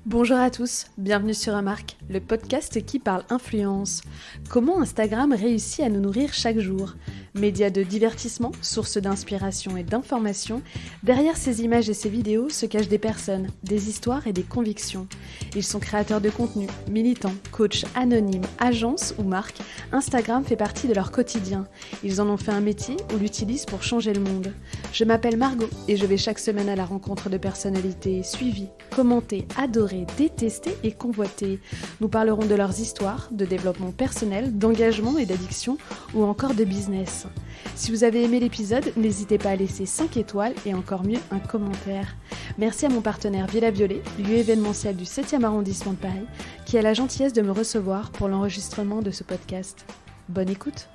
Bonjour à tous, bienvenue sur Remarque, le podcast qui parle influence. Comment Instagram réussit à nous nourrir chaque jour? Média de divertissement, source d'inspiration et d'information, derrière ces images et ces vidéos se cachent des personnes, des histoires et des convictions. Ils sont créateurs de contenu, militants, coachs anonymes, agences ou marques. Instagram fait partie de leur quotidien. Ils en ont fait un métier ou l'utilisent pour changer le monde. Je m'appelle Margot et je vais chaque semaine à la rencontre de personnalités suivies, commentées, adorées, détestées et convoitées. Nous parlerons de leurs histoires, de développement personnel, d'engagement et d'addiction ou encore de business. Si vous avez aimé l'épisode, n'hésitez pas à laisser 5 étoiles et encore mieux un commentaire. Merci à mon partenaire Villa Violet, lieu événementiel du 7e arrondissement de Paris, qui a la gentillesse de me recevoir pour l'enregistrement de ce podcast. Bonne écoute!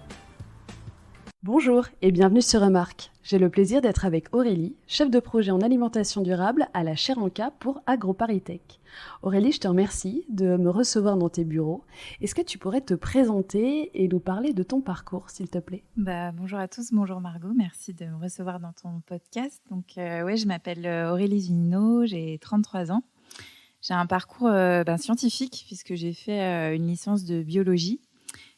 Bonjour et bienvenue sur Remarque. J'ai le plaisir d'être avec Aurélie, chef de projet en alimentation durable à la Chaire en K pour AgroParisTech. Aurélie, je te remercie de me recevoir dans tes bureaux. Est-ce que tu pourrais te présenter et nous parler de ton parcours, s'il te plaît? Bonjour à tous, bonjour Margot, merci de me recevoir dans ton podcast. Je m'appelle Aurélie Zunino, j'ai 33 ans. J'ai un parcours scientifique puisque j'ai fait une licence de biologie.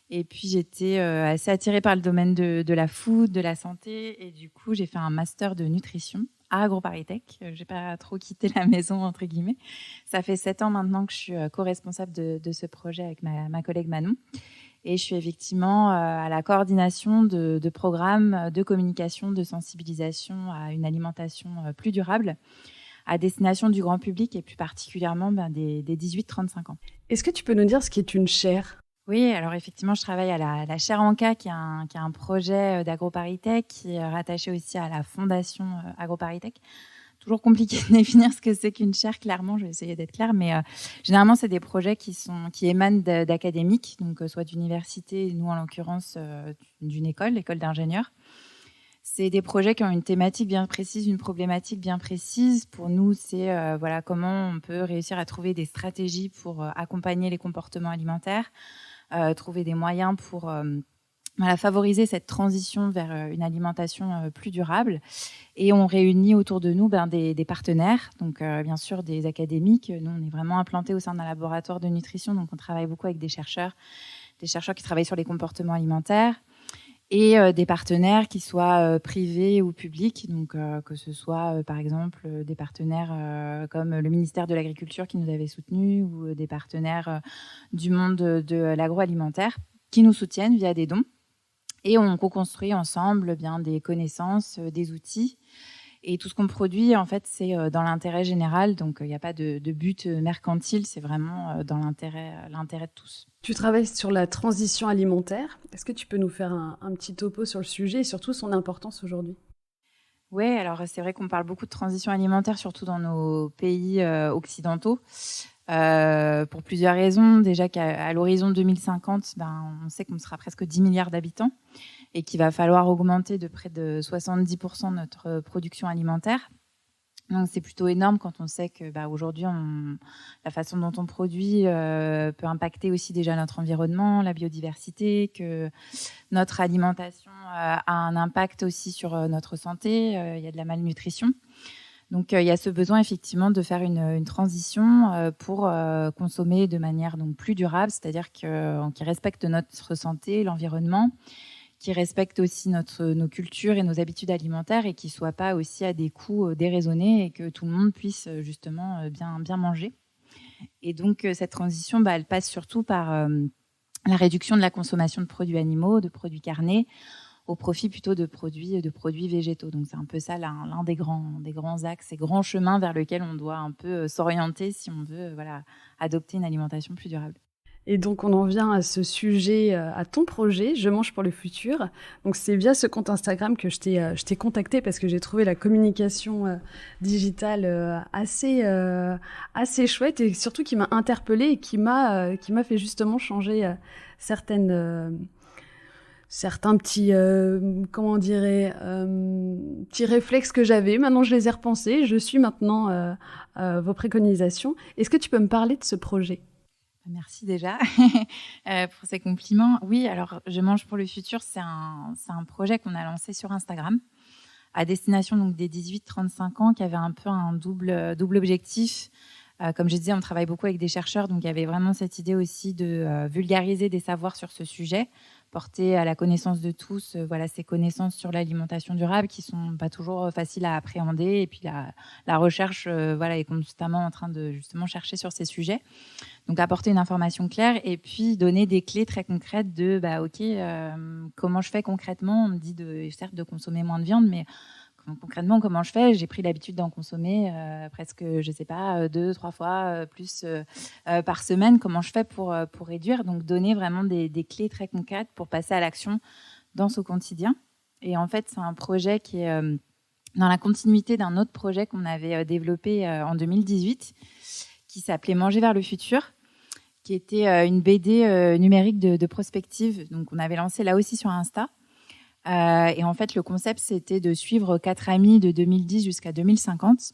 Et puis, j'étais assez attirée par le domaine de la food, de la santé. Et du coup, j'ai fait un master de nutrition à AgroParisTech. Je n'ai pas trop quitté la maison, entre guillemets. Ça fait 7 ans maintenant que je suis co-responsable de ce projet avec ma collègue Manon. Et je suis effectivement à la coordination de programmes de communication, de sensibilisation à une alimentation plus durable à destination du grand public et plus particulièrement des 18-35 ans. Est-ce que tu peux nous dire ce qu'est une chaire ? Oui, alors effectivement, je travaille à la Chaire en K, qui est un projet d'AgroParisTech, qui est rattaché aussi à la fondation AgroParisTech. Toujours compliqué de définir ce que c'est qu'une chaire, clairement, je vais essayer d'être claire, mais généralement, c'est des projets qui émanent d'académiques, donc soit d'universités, nous en l'occurrence d'une école, l'école d'ingénieurs. C'est des projets qui ont une thématique bien précise, une problématique bien précise. Pour nous, c'est comment on peut réussir à trouver des stratégies pour accompagner les comportements alimentaires, trouver des moyens pour favoriser cette transition vers une alimentation plus durable. Et on réunit autour de nous des partenaires, donc bien sûr des académiques. Nous, on est vraiment implantés au sein d'un laboratoire de nutrition, donc on travaille beaucoup avec des chercheurs qui travaillent sur les comportements alimentaires, et des partenaires qui soient privés ou publics, donc que ce soit par exemple des partenaires comme le ministère de l'Agriculture qui nous avait soutenus ou des partenaires du monde de l'agroalimentaire qui nous soutiennent via des dons. Et on co-construit ensemble des connaissances, des outils. Et tout ce qu'on produit, en fait, c'est dans l'intérêt général. Donc, il n'y a pas de but mercantile. C'est vraiment dans l'intérêt de tous. Tu travailles sur la transition alimentaire. Est-ce que tu peux nous faire un petit topo sur le sujet et surtout son importance aujourd'hui ? Oui, alors c'est vrai qu'on parle beaucoup de transition alimentaire, surtout dans nos pays occidentaux, pour plusieurs raisons. Déjà qu'à l'horizon 2050, on sait qu'on sera presque 10 milliards d'habitants et qu'il va falloir augmenter de près de 70% notre production alimentaire. Donc c'est plutôt énorme quand on sait que aujourd'hui, la façon dont on produit peut impacter aussi déjà notre environnement, la biodiversité, que notre alimentation a un impact aussi sur notre santé. Il y a de la malnutrition. Donc il y a ce besoin effectivement de faire une transition pour consommer de manière donc plus durable, c'est-à-dire qui respecte notre santé, l'environnement, qui respecte aussi nos cultures et nos habitudes alimentaires et qui ne soit pas aussi à des coûts déraisonnés et que tout le monde puisse justement bien manger. Et donc, cette transition, elle passe surtout par la réduction de la consommation de produits animaux, de produits carnés, au profit plutôt de produits végétaux. Donc, c'est un peu ça l'un des grands axes et grands chemins vers lesquels on doit un peu s'orienter si on veut adopter une alimentation plus durable. Et donc, on en vient à ce sujet, à ton projet, Je mange pour le futur. Donc, c'est via ce compte Instagram que je t'ai contacté parce que j'ai trouvé la communication digitale assez chouette et surtout qui m'a interpellée et qui m'a fait justement changer certains petits, petits réflexes que j'avais. Maintenant, je les ai repensés. Je suis maintenant vos préconisations. Est-ce que tu peux me parler de ce projet ? Merci déjà pour ces compliments. Oui, alors Je mange pour le futur, c'est un projet qu'on a lancé sur Instagram à destination donc des 18-35 ans qui avait un peu un double objectif. Comme je disais, on travaille beaucoup avec des chercheurs, donc il y avait vraiment cette idée aussi de vulgariser des savoirs sur ce sujet, porter à la connaissance de tous ces connaissances sur l'alimentation durable qui sont pas toujours faciles à appréhender. Et puis la recherche est constamment en train de justement chercher sur ces sujets. Donc apporter une information claire et puis donner des clés très concrètes de comment je fais concrètement. On me dit certes de consommer moins de viande, mais concrètement, comment je fais? J'ai pris l'habitude d'en consommer presque, 2-3 fois plus par semaine. Comment je fais pour réduire? Donc, donner vraiment des clés très concrètes pour passer à l'action dans ce quotidien. Et en fait, c'est un projet qui est dans la continuité d'un autre projet qu'on avait développé en 2018, qui s'appelait Manger vers le futur, qui était une BD numérique de prospective. Donc, on avait lancé là aussi sur Insta. Et en fait, le concept, c'était de suivre 4 amis de 2010 jusqu'à 2050.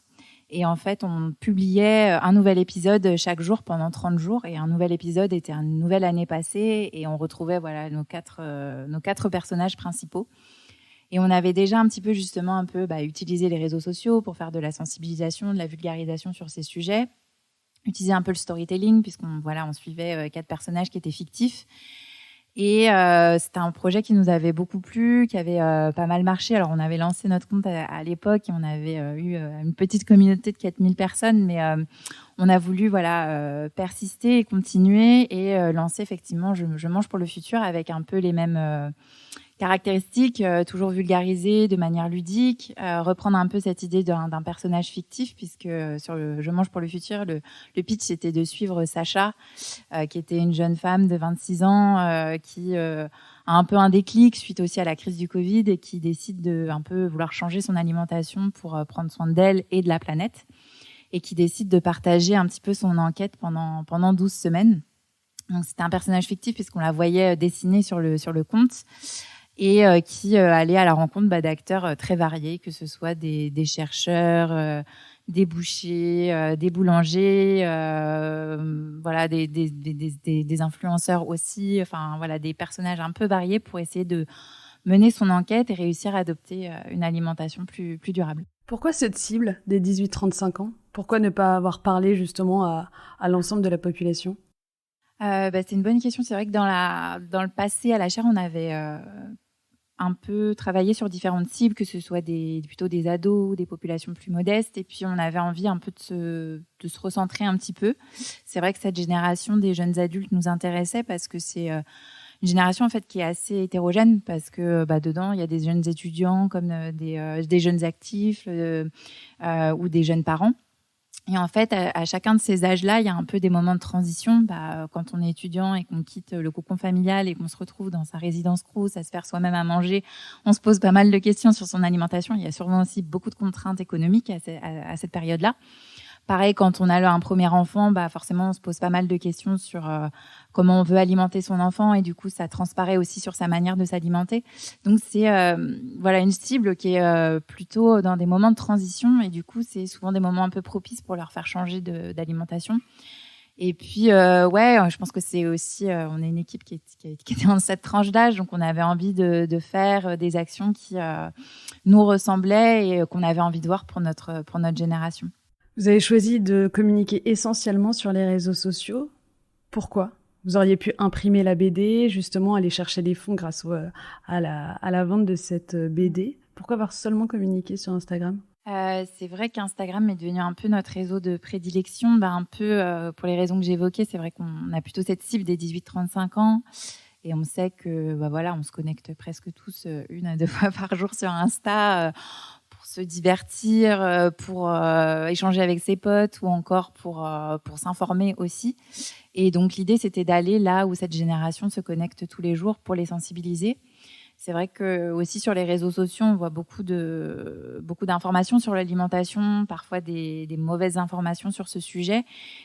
Et en fait, on publiait un nouvel épisode chaque jour pendant 30 jours. Et un nouvel épisode était une nouvelle année passée. Et on retrouvait nos quatre personnages principaux. Et on avait déjà un petit peu utilisé les réseaux sociaux pour faire de la sensibilisation, de la vulgarisation sur ces sujets. Utiliser un peu le storytelling, puisqu'on suivait 4 personnages qui étaient fictifs. Et c'était un projet qui nous avait beaucoup plu, qui avait pas mal marché. Alors, on avait lancé notre compte à l'époque et on avait eu une petite communauté de 4000 personnes, mais on a voulu persister et continuer et lancer effectivement Je mange pour le futur avec un peu les mêmes caractéristiques, toujours vulgarisées de manière ludique, reprendre un peu cette idée d'un personnage fictif, puisque sur Je mange pour le futur, le pitch c'était de suivre Sacha, qui était une jeune femme de 26 ans qui a un peu un déclic suite aussi à la crise du Covid et qui décide de un peu vouloir changer son alimentation pour prendre soin d'elle et de la planète, et qui décide de partager un petit peu son enquête pendant 12 semaines. Donc c'était un personnage fictif puisqu'on la voyait dessiner sur le compte, et qui allait à la rencontre d'acteurs très variés, que ce soit des chercheurs, des bouchers, des boulangers, des influenceurs aussi, des personnages un peu variés pour essayer de mener son enquête et réussir à adopter une alimentation plus durable. Pourquoi cette cible des 18-35 ans? Pourquoi ne pas avoir parlé justement à l'ensemble de la population? C'est une bonne question. C'est vrai que dans le passé, à la chaire, on avait un peu travaillé sur différentes cibles, que ce soit plutôt des ados, des populations plus modestes. Et puis, on avait envie un peu de se recentrer un petit peu. C'est vrai que cette génération des jeunes adultes nous intéressait parce que c'est une génération en fait qui est assez hétérogène, parce que dedans, il y a des jeunes étudiants comme des jeunes actifs ou des jeunes parents. Et en fait, à chacun de ces âges-là, il y a un peu des moments de transition. Quand on est étudiant et qu'on quitte le cocon familial et qu'on se retrouve dans sa résidence Crous à se faire soi-même à manger, on se pose pas mal de questions sur son alimentation. Il y a sûrement aussi beaucoup de contraintes économiques à cette période-là. Pareil, quand on a un premier enfant, forcément, on se pose pas mal de questions sur comment on veut alimenter son enfant, et du coup, ça transparaît aussi sur sa manière de s'alimenter. Donc, c'est une cible qui est plutôt dans des moments de transition, et du coup, c'est souvent des moments un peu propices pour leur faire changer d'alimentation. Et puis, je pense que c'est aussi, on est une équipe qui était dans cette tranche d'âge, donc on avait envie de faire des actions qui nous ressemblaient et qu'on avait envie de voir pour notre génération. Vous avez choisi de communiquer essentiellement sur les réseaux sociaux. Pourquoi? Vous auriez pu imprimer la BD, justement aller chercher des fonds grâce à la vente de cette BD. Pourquoi avoir seulement communiqué sur Instagram? C'est vrai qu'Instagram est devenu un peu notre réseau de prédilection, un peu pour les raisons que j'évoquais. C'est vrai qu'on a plutôt cette cible des 18-35 ans. Et on sait que on se connecte presque tous 1 à 2 fois par jour sur Insta pour se divertir, pour échanger avec ses potes, ou encore pour s'informer aussi. Et donc l'idée, c'était d'aller là où cette génération se connecte tous les jours pour les sensibiliser. C'est vrai que aussi sur les réseaux sociaux, on voit beaucoup d'informations sur l'alimentation, parfois des mauvaises informations sur ce sujet.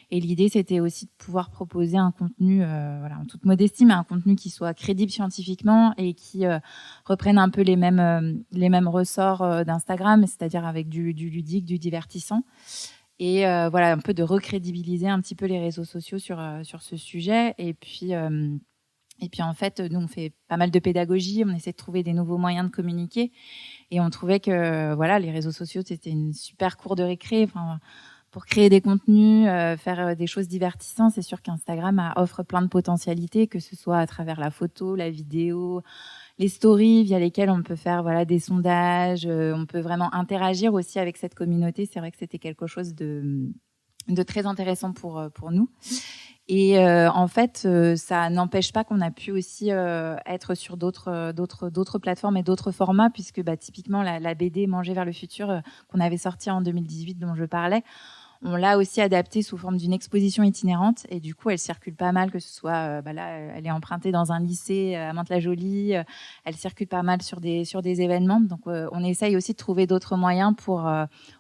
Et l'idée, c'était aussi de pouvoir proposer un contenu, en toute modestie, mais un contenu qui soit crédible scientifiquement et qui reprenne un peu les mêmes ressorts d'Instagram, c'est-à-dire avec du ludique, du divertissant. Et un peu de recrédibiliser un petit peu les réseaux sociaux sur ce sujet. Et puis en fait, nous, on fait pas mal de pédagogie, on essaie de trouver des nouveaux moyens de communiquer, et on trouvait que les réseaux sociaux, c'était une super cour de récré. pour créer des contenus, faire des choses divertissantes. C'est sûr qu'Instagram offre plein de potentialités, que ce soit à travers la photo, la vidéo, les stories via lesquelles on peut faire des sondages, on peut vraiment interagir aussi avec cette communauté. C'est vrai que c'était quelque chose de très intéressant pour nous. Et en fait, ça n'empêche pas qu'on a pu aussi être sur d'autres plateformes et d'autres formats, puisque typiquement la BD Manger vers le futur qu'on avait sorti en 2018, dont je parlais, on l'a aussi adaptée sous forme d'une exposition itinérante, et du coup, elle circule pas mal, que ce soit là, elle est empruntée dans un lycée à Mantes-la-Jolie, elle circule pas mal sur des événements. Donc, on essaye aussi de trouver d'autres moyens pour,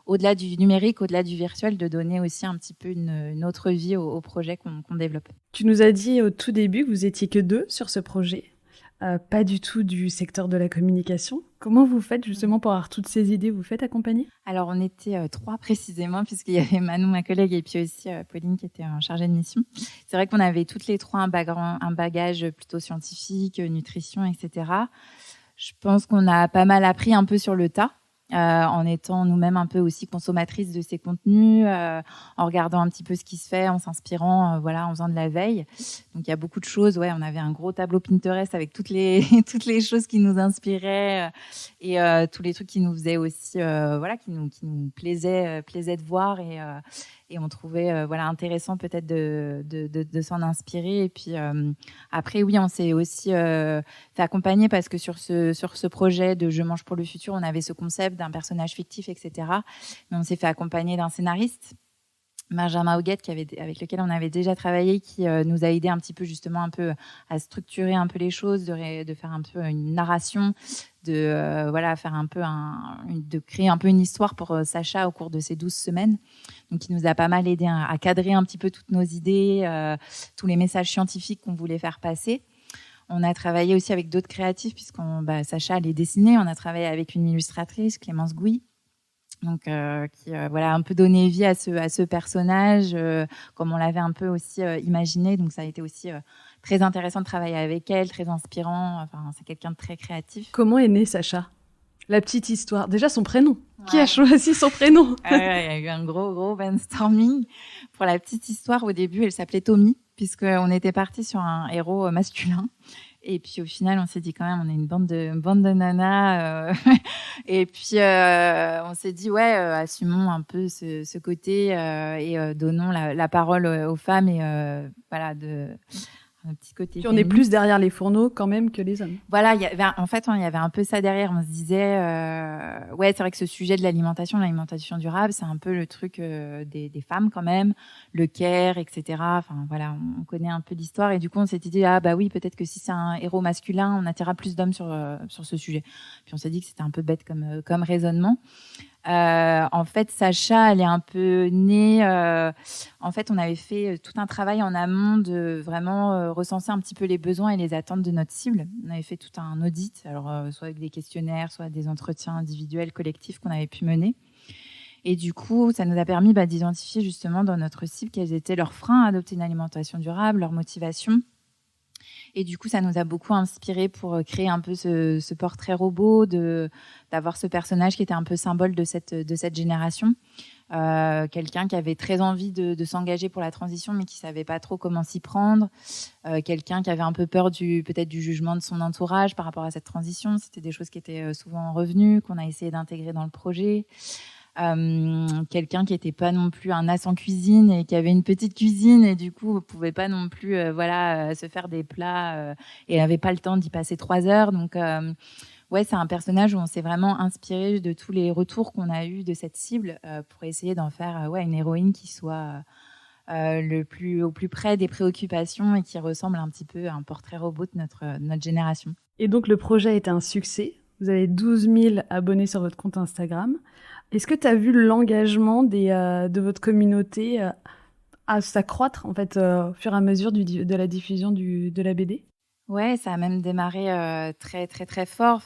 au-delà du numérique, au-delà du virtuel, de donner aussi un petit peu une autre vie au projet qu'on développe. Tu nous as dit au tout début que vous étiez que 2 sur ce projet, pas du tout du secteur de la communication. Comment vous faites justement pour avoir toutes ces idées? Vous faites accompagner? Alors, on était 3 précisément, puisqu'il y avait Manon, ma collègue, et puis aussi Pauline, qui était en chargée de mission. C'est vrai qu'on avait toutes les 3 un bagage plutôt scientifique, nutrition, etc. Je pense qu'on a pas mal appris un peu sur le tas, en étant nous-mêmes un peu aussi consommatrices de ces contenus, en regardant un petit peu ce qui se fait, en s'inspirant, en faisant de la veille. Donc il y a beaucoup de choses. Ouais, on avait un gros tableau Pinterest avec toutes les toutes les choses qui nous inspiraient, et tous les trucs qui nous faisaient aussi, qui nous plaisaient de voir, et on trouvait intéressant peut-être de s'en inspirer. Et puis après, oui, on s'est aussi fait accompagner, parce que sur ce projet de Je mange pour le futur, on avait ce concept d'un personnage fictif, etc. Mais on s'est fait accompagner d'un scénariste, Benjamin Auguette, avec lequel on avait déjà travaillé, qui nous a aidé un petit peu justement un peu à structurer un peu les choses, de faire un peu une narration, de faire un peu de créer un peu une histoire pour Sacha au cours de ces 12 semaines. Donc il nous a pas mal aidé à cadrer un petit peu toutes nos idées, tous les messages scientifiques qu'on voulait faire passer. On a travaillé aussi avec d'autres créatifs, Sacha allait dessiner. On a travaillé avec une illustratrice, Clémence Gouy, donc qui a un peu donné vie à ce personnage, comme on l'avait un peu aussi imaginé. Donc ça a été aussi très intéressant de travailler avec elle, très inspirant. Enfin, c'est quelqu'un de très créatif. Comment est né Sacha? La petite histoire. Déjà son prénom. Ouais. Qui a choisi son prénom? Il y a eu un gros brainstorming. Pour la petite histoire, au début, elle s'appelait Tommy, puisqu'on était parti sur un héros masculin. Et puis au final, on s'est dit quand même, on est une bande de nanas. Et puis on s'est dit, assumons un peu ce côté, et donnons la parole aux femmes, et un petit côté. Puis on est plus derrière les fourneaux quand même que les hommes. Voilà, il y avait un peu ça derrière. On se disait, c'est vrai que ce sujet de l'alimentation durable, c'est un peu le truc des femmes quand même, le care, etc. Enfin voilà, on connaît un peu l'histoire, et du coup on s'était dit oui, peut-être que si c'est un héros masculin, on attirera plus d'hommes sur ce sujet. Puis on s'est dit que c'était un peu bête comme raisonnement. En fait, Sacha, elle est un peu née. En fait, on avait fait tout un travail en amont de vraiment recenser un petit peu les besoins et les attentes de notre cible. On avait fait tout un audit, alors soit avec des questionnaires, soit des entretiens individuels, collectifs qu'on avait pu mener. Et du coup, ça nous a permis d'identifier justement dans notre cible quels étaient leurs freins à adopter une alimentation durable, leurs motivations. Et du coup, ça nous a beaucoup inspiré pour créer un peu ce portrait robot, d'avoir ce personnage qui était un peu symbole de cette génération. Quelqu'un qui avait très envie de s'engager pour la transition, mais qui savait pas trop comment s'y prendre. Quelqu'un qui avait un peu peur peut-être du jugement de son entourage par rapport à cette transition. C'était des choses qui étaient souvent revenues, qu'on a essayé d'intégrer dans le projet. Quelqu'un qui était pas non plus un as en cuisine, et qui avait une petite cuisine, et du coup pouvait pas non plus se faire des plats, et avait pas le temps d'y passer 3 heures. Donc c'est un personnage où on s'est vraiment inspiré de tous les retours qu'on a eu de cette cible, pour essayer d'en faire une héroïne qui soit au plus près des préoccupations, et qui ressemble un petit peu à un portrait robot de notre génération. Et donc le projet a été un succès. Vous avez 12 000 abonnés sur votre compte Instagram. Est-ce que tu as vu l'engagement de votre communauté à s'accroître en fait au fur et à mesure de la diffusion de la BD? Ouais, ça a même démarré très très très fort.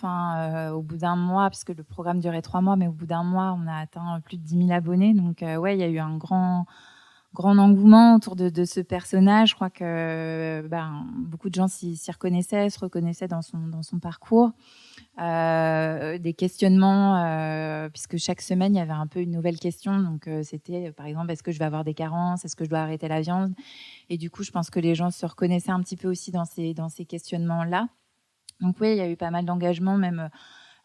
Au bout d'un mois, puisque le programme durait 3 mois, mais au bout d'un mois, on a atteint plus de 10 000 abonnés. Donc il y a eu un grand grand engouement autour de ce personnage. Je crois que beaucoup de gens s'y reconnaissaient, se reconnaissaient dans son parcours. Des questionnements, puisque chaque semaine, il y avait un peu une nouvelle question. Donc, c'était, par exemple, est-ce que je vais avoir des carences? Est-ce que je dois arrêter la viande? Et du coup, je pense que les gens se reconnaissaient un petit peu aussi dans ces questionnements-là. Donc, oui, il y a eu pas mal d'engagement, même...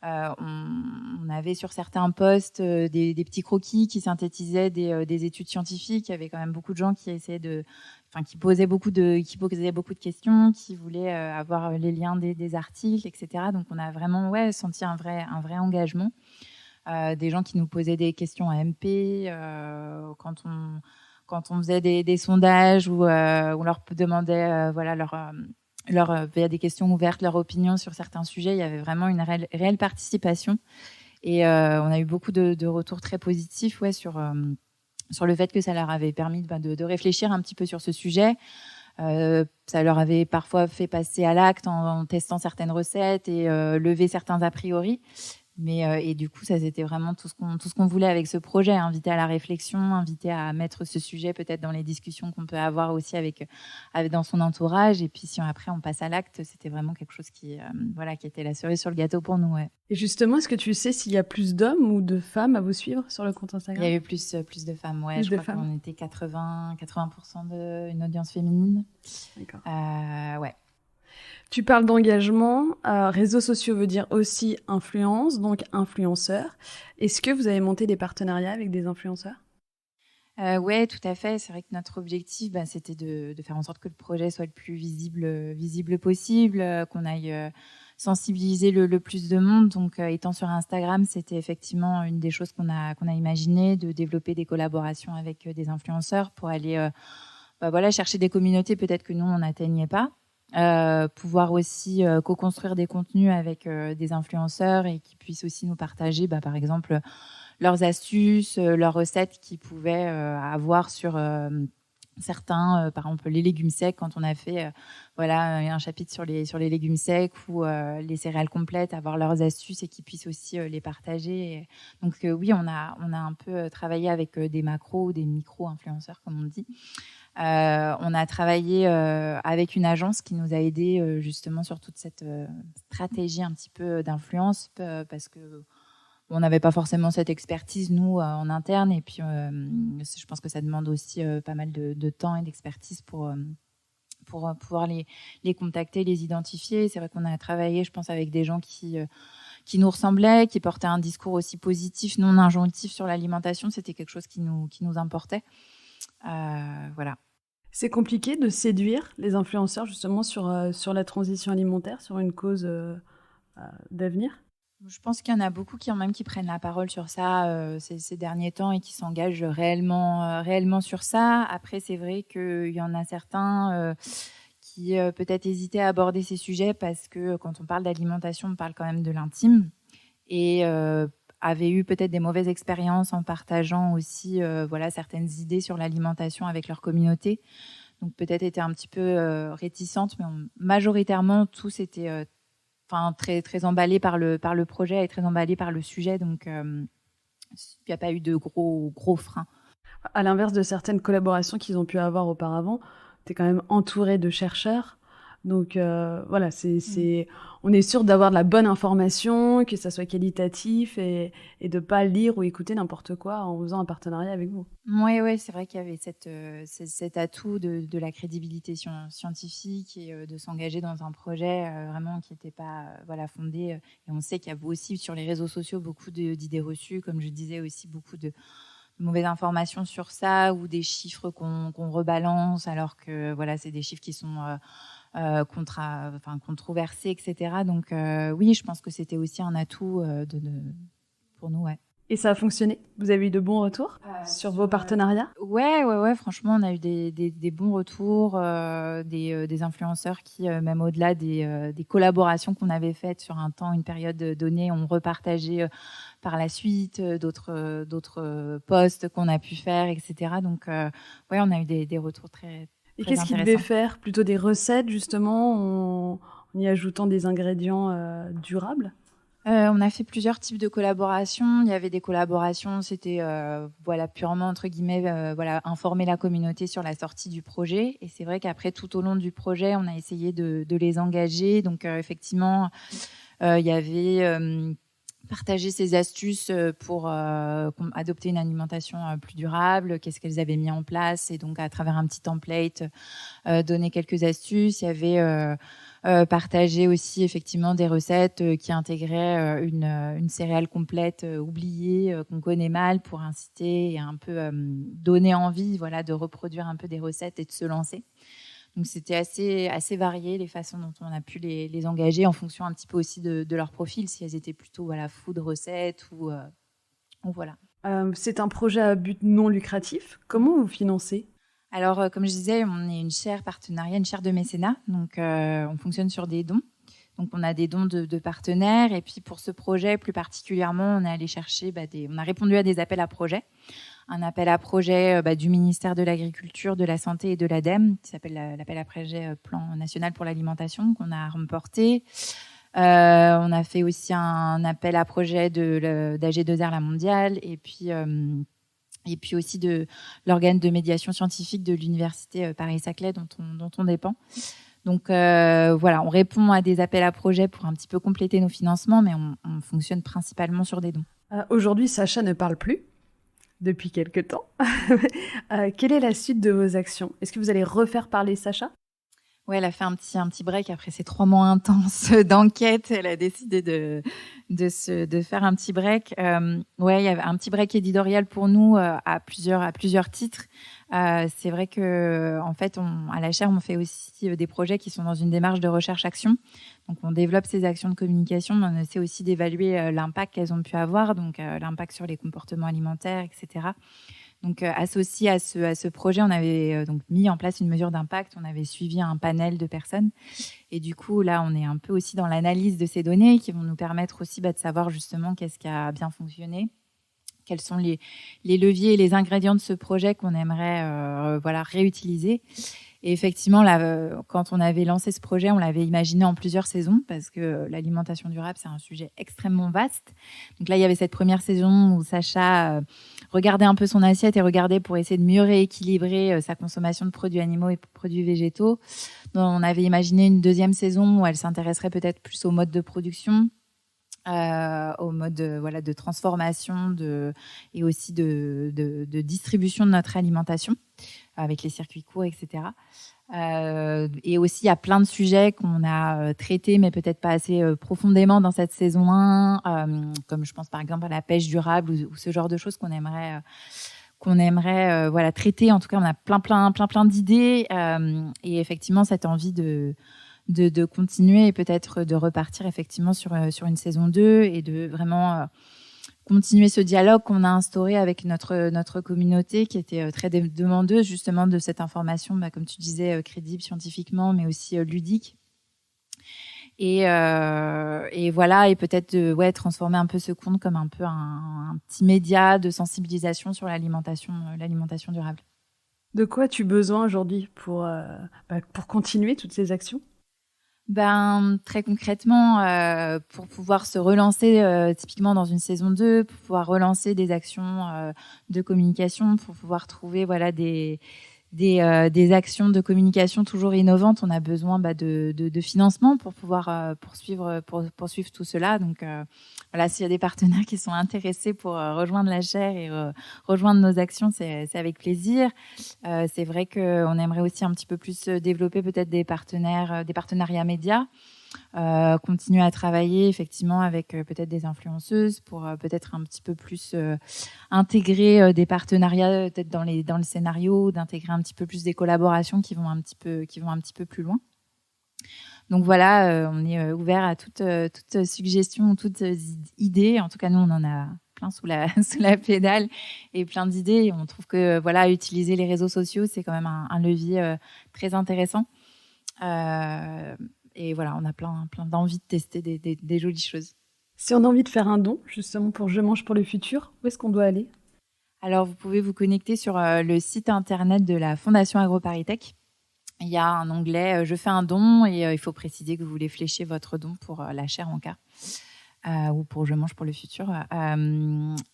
on avait sur certains postes des petits croquis qui synthétisaient des études scientifiques. Il y avait quand même beaucoup de gens qui qui posaient beaucoup de questions, qui voulaient avoir les liens des articles, etc. Donc on a vraiment senti un vrai engagement. Des gens qui nous posaient des questions à MP quand on faisait des sondages où on leur demandait via des questions ouvertes, leur opinion sur certains sujets. Il y avait vraiment une réelle participation. Et on a eu beaucoup de retours très positifs sur le fait que ça leur avait permis de réfléchir un petit peu sur ce sujet. Ça leur avait parfois fait passer à l'acte en testant certaines recettes et lever certains a priori. Et du coup, ça c'était vraiment tout ce qu'on voulait avec ce projet, inviter à la réflexion, inviter à mettre ce sujet peut-être dans les discussions qu'on peut avoir aussi avec dans son entourage. Et puis si après on passe à l'acte, c'était vraiment quelque chose qui était la cerise sur le gâteau pour nous. Ouais. Et justement, est-ce que tu sais s'il y a plus d'hommes ou de femmes à vous suivre sur le compte Instagram? Il y a eu plus de femmes, ouais. Je crois qu'on était 80% d'une audience féminine. D'accord. Ouais. Tu parles d'engagement, réseaux sociaux veut dire aussi influence, donc influenceur. Est-ce que vous avez monté des partenariats avec des influenceurs? Oui, tout à fait. C'est vrai que notre objectif, c'était de faire en sorte que le projet soit le plus visible possible, qu'on aille sensibiliser le plus de monde. Donc, étant sur Instagram, c'était effectivement une des choses qu'on a imaginé, de développer des collaborations avec des influenceurs pour aller chercher des communautés peut-être que nous, on n'atteignait pas. Pouvoir aussi co-construire des contenus avec des influenceurs et qui puissent aussi nous partager, par exemple, leurs astuces, leurs recettes qu'ils pouvaient avoir sur certains, par exemple les légumes secs, quand on a fait un chapitre sur les légumes secs ou les céréales complètes, avoir leurs astuces et qu'ils puissent aussi les partager. Donc oui, on a un peu travaillé avec des macros ou des micro-influenceurs, comme on dit. On a travaillé avec une agence qui nous a aidés justement sur toute cette stratégie un petit peu d'influence parce que on n'avait pas forcément cette expertise, nous, en interne. Et puis, je pense que ça demande aussi pas mal de temps et d'expertise pour pouvoir les contacter, les identifier. C'est vrai qu'on a travaillé, je pense, avec des gens qui nous ressemblaient, qui portaient un discours aussi positif, non injonctif sur l'alimentation. C'était quelque chose qui nous importait. Voilà. C'est compliqué de séduire les influenceurs justement sur la transition alimentaire, sur une cause d'avenir? Je pense qu'il y en a beaucoup qui prennent la parole sur ça ces derniers temps et qui s'engagent réellement sur ça. Après, c'est vrai qu'il y en a certains qui peut-être hésitaient à aborder ces sujets parce que quand on parle d'alimentation, on parle quand même de l'intime et avaient eu peut-être des mauvaises expériences en partageant aussi certaines idées sur l'alimentation avec leur communauté. Donc peut-être étaient un petit peu réticentes, mais majoritairement tous étaient très très emballés par le projet et très emballés par le sujet. Donc il n'y a pas eu de gros freins. À l'inverse de certaines collaborations qu'ils ont pu avoir auparavant, tu es quand même entouré de chercheurs. Donc on est sûr d'avoir de la bonne information, que ça soit qualitatif et de pas lire ou écouter n'importe quoi en faisant un partenariat avec vous. Oui, c'est vrai qu'il y avait cet atout de la crédibilité scientifique et de s'engager dans un projet vraiment qui n'était pas fondé. Et on sait qu'il y a aussi sur les réseaux sociaux beaucoup d'idées reçues, comme je disais aussi beaucoup de mauvaises informations sur ça ou des chiffres qu'on rebalance alors que c'est des chiffres qui sont controversés, etc. Donc oui, je pense que c'était aussi un atout pour nous, ouais. Et ça a fonctionné? Vous avez eu de bons retours sur vos partenariats? Ouais, franchement, on a eu des bons retours, des influenceurs qui, même au-delà des collaborations qu'on avait faites sur une période donnée, ont repartagé par la suite d'autres posts qu'on a pu faire, etc. Donc, on a eu des retours très Et qu'est-ce qu'ils devaient faire? Plutôt des recettes, justement, en y ajoutant des ingrédients durables? On a fait plusieurs types de collaborations. Il y avait des collaborations, c'était purement entre guillemets informer la communauté sur la sortie du projet. Et c'est vrai qu'après, tout au long du projet, on a essayé de les engager. Donc effectivement, il y avait partager ses astuces pour adopter une alimentation plus durable, qu'est-ce qu'elles avaient mis en place, et donc à travers un petit template, donner quelques astuces. Il y avait partager aussi effectivement des recettes qui intégraient une céréale complète oubliée qu'on connaît mal, pour inciter et un peu donner envie de reproduire un peu des recettes et de se lancer. Donc c'était assez varié les façons dont on a pu les engager en fonction un petit peu aussi de leur profil, si elles étaient plutôt food, recettes ou voilà. C'est un projet à but non lucratif. Comment vous financez ? Alors, comme je disais, on est une chaire partenariat, une chaire de mécénat. Donc, on fonctionne sur des dons. Donc, on a des dons de partenaires. Et puis, pour ce projet, plus particulièrement, on est allé chercher on a répondu à des appels à projets. Un appel à projet du ministère de l'Agriculture, de la Santé et de l'ADEME, qui s'appelle l'appel à projet Plan national pour l'alimentation, qu'on a remporté. On a fait aussi un appel à projet d'AG2R La Mondiale. Et puis aussi de l'organe de médiation scientifique de l'université Paris-Saclay dont on dépend. Donc on répond à des appels à projets pour un petit peu compléter nos financements, mais on fonctionne principalement sur des dons. Aujourd'hui, Sacha ne parle plus depuis quelque temps. Quelle est la suite de vos actions ? Est-ce que vous allez refaire parler Sacha ? Ouais, elle a fait un petit break après ces 3 mois intenses d'enquête. Elle a décidé de faire un petit break. Il y avait un petit break éditorial pour nous à plusieurs titres. C'est vrai que en fait, à la chaire, on fait aussi des projets qui sont dans une démarche de recherche-action. Donc, on développe ces actions de communication, mais on essaie aussi d'évaluer l'impact qu'elles ont pu avoir, donc l'impact sur les comportements alimentaires, etc. Donc, associé à ce projet, on avait donc mis en place une mesure d'impact. On avait suivi un panel de personnes. Et du coup, là, on est un peu aussi dans l'analyse de ces données qui vont nous permettre aussi de savoir justement qu'est-ce qui a bien fonctionné, quels sont les leviers et les ingrédients de ce projet qu'on aimerait réutiliser. Et effectivement, là, quand on avait lancé ce projet, on l'avait imaginé en plusieurs saisons parce que l'alimentation durable, c'est un sujet extrêmement vaste. Donc là, il y avait cette première saison où Sacha regardait un peu son assiette et regardait pour essayer de mieux rééquilibrer sa consommation de produits animaux et produits végétaux. Donc, on avait imaginé une deuxième saison où elle s'intéresserait peut-être plus au mode de production, au mode de transformation et aussi de distribution de notre alimentation avec les circuits courts, etc. Et aussi, il y a plein de sujets qu'on a traités, mais peut-être pas assez profondément dans cette saison 1, comme je pense par exemple à la pêche durable ou ce genre de choses qu'on aimerait traiter. En tout cas, on a plein d'idées et effectivement cette envie de continuer et peut-être de repartir effectivement sur une saison 2 et de vraiment continuer ce dialogue qu'on a instauré avec notre communauté qui était très demandeuse justement de cette information, comme tu disais, crédible scientifiquement, mais aussi ludique. Et peut-être transformer un peu ce compte comme un peu un petit média de sensibilisation sur l'alimentation durable. De quoi as-tu besoin aujourd'hui pour continuer toutes ces actions ? Très concrètement, pour pouvoir se relancer typiquement dans une saison 2, pour pouvoir relancer des actions de communication, pour pouvoir trouver des actions de communication toujours innovantes, on a besoin de financement pour pouvoir poursuivre tout cela. Donc s'il y a des partenaires qui sont intéressés pour rejoindre la chaire et rejoindre nos actions, c'est avec plaisir. C'est vrai qu'on aimerait aussi un petit peu plus développer peut-être des partenariats médias. Continuer à travailler effectivement avec peut-être des influenceuses pour peut-être un petit peu plus intégrer des partenariats peut-être dans le scénario, d'intégrer un petit peu plus des collaborations qui vont un petit peu plus loin. Donc voilà, on est ouvert à toute suggestion, toute idée. En tout cas, nous, on en a plein sous la pédale et plein d'idées. Et on trouve que utiliser les réseaux sociaux, c'est quand même un levier très intéressant. Et on a plein d'envie de tester des jolies choses. Si on a envie de faire un don, justement pour Je mange pour le futur, où est-ce qu'on doit aller ? Alors, vous pouvez vous connecter sur le site internet de la Fondation AgroParisTech. Il y a un onglet « Je fais un don » et il faut préciser que vous voulez flécher votre don pour la chaire en cas. ou pour Je mange pour le futur.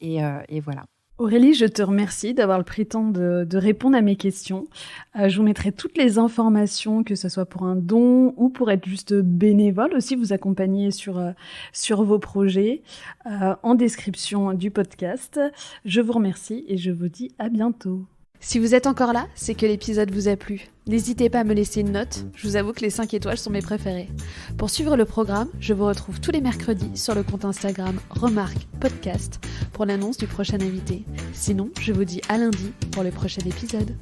Et voilà. Aurélie, je te remercie d'avoir pris le temps de répondre à mes questions. Je vous mettrai toutes les informations, que ce soit pour un don ou pour être juste bénévole aussi, vous accompagner sur vos projets, en description du podcast. Je vous remercie et je vous dis à bientôt. Si vous êtes encore là, c'est que l'épisode vous a plu. N'hésitez pas à me laisser une note, je vous avoue que les 5 étoiles sont mes préférés. Pour suivre le programme, je vous retrouve tous les mercredis sur le compte Instagram Remarque Podcast pour l'annonce du prochain invité. Sinon, je vous dis à lundi pour le prochain épisode.